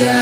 Hello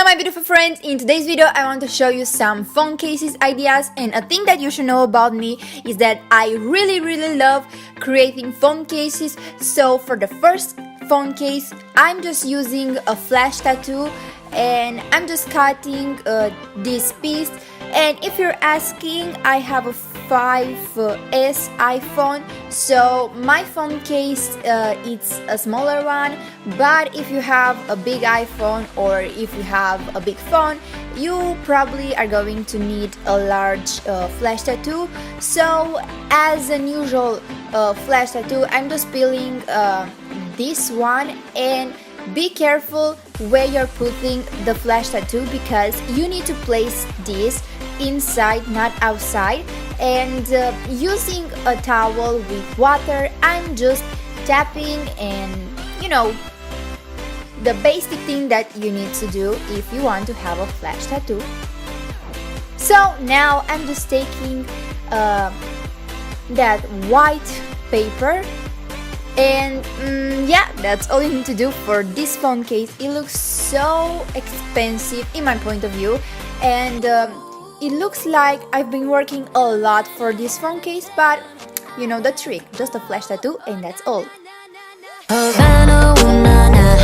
my beautiful friends, in today's video I want to show you some phone cases ideas, and a thing that you should know about me is that I really love creating phone cases. So for the first phone case I'm just using a flash tattoo and I'm just cutting this piece. And if you're asking, I have a 5S iPhone, so my phone case it's a smaller one, but if you have a big iPhone or if you have a big phone, you probably are going to need a large flash tattoo. So as an usual flash tattoo, I'm just peeling this one, and be careful where you're putting the flash tattoo because you need to place this inside, not outside. And using a towel with water, I'm just tapping, and you know, the basic thing that you need to do if you want to have a flash tattoo. So now I'm just taking that white paper, and yeah, that's all you need to do for this phone case. It looks so expensive in my point of view, and it looks like I've been working a lot for this phone case, but you know the trick, just a flash tattoo and that's all. Havana, ooh, nah, nah.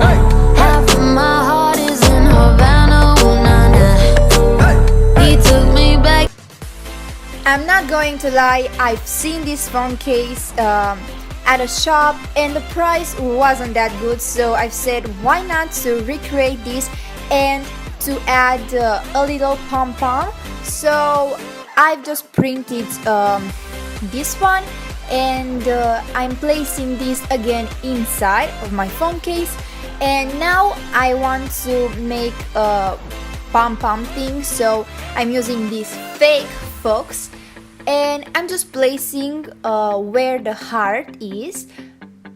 Hey. Half of my heart is in Havana, ooh, nah, nah. He took me back. I'm not going to lie, I've seen this phone case at a shop and the price wasn't that good, so I've said why not to recreate this and to add a little pom-pom. So I've just printed this one, and I'm placing this again inside of my phone case. And now I want to make a pom-pom thing, so I'm using this fake fox, and I'm just placing where the heart is.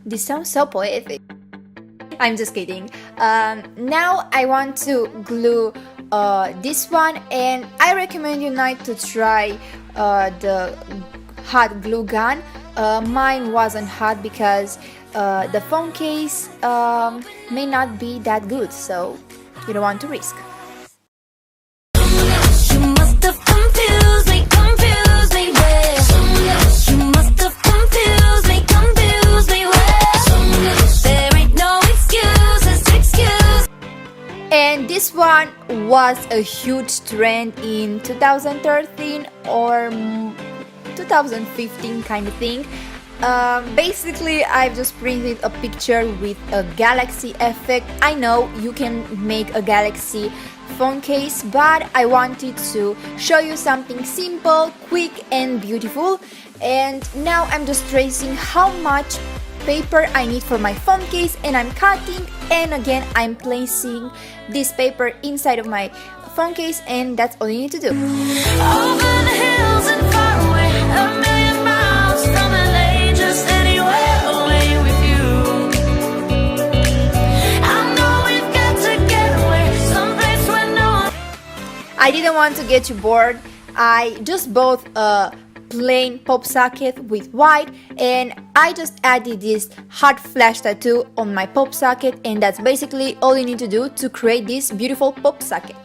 This sounds so poetic. I'm just kidding. Now I want to glue this one, and I recommend you not to try the hot glue gun. Mine wasn't hot because the phone case may not be that good, so you don't want to risk. You must have confused me, well. You must have confused me, well. There ain't no excuse. And this one was a huge trend in 2013 or 2015 kind of thing. Basically, I've just printed a picture with a galaxy effect. I know you can make a galaxy phone case, but I wanted to show you something simple, quick and beautiful. And now I'm just tracing how much paper I need for my phone case, and I'm cutting, and again I'm placing this paper inside of my phone case, and that's all you need to do. Over the hills and far away, a million miles from LA, just anywhere away with you. I know we've got to get away, someplace where no one... I didn't want to get you bored. I just bought a plain pop socket with white, and I just added this hot flash tattoo on my pop socket, and that's basically all you need to do to create this beautiful pop socket.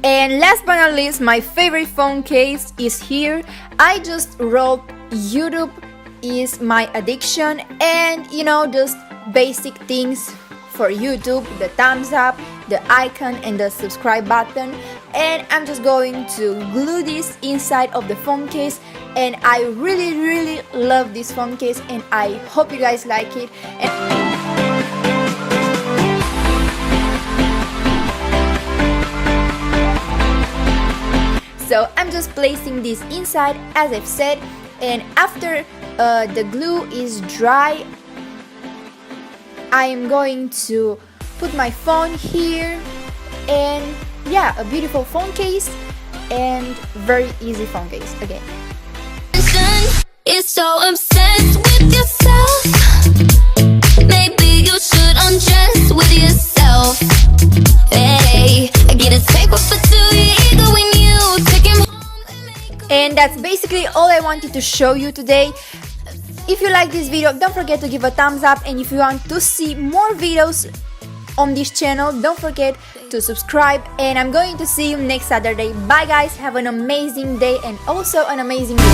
And last but not least, my favorite phone case is here. I just wrote YouTube is my addiction, and you know, just basic things for YouTube, the thumbs up, the icon and the subscribe button. And I'm just going to glue this inside of the phone case, and I really love this phone case, and I hope you guys like it. So I'm just placing this inside as I've said, and after the glue is dry, I am going to put my phone here, and yeah, a beautiful phone case. and very easy phone case again. You're so obsessed with yourself. Maybe you should undress with yourself. Hey, I get a takeover to your ego when you take him home. And that's basically all I wanted to show you today. If you like this video, don't forget to give a thumbs up, and if you want to see more videos on this channel, don't forget to subscribe, and I'm going to see you next Saturday. Bye guys, have an amazing day and also an amazing week.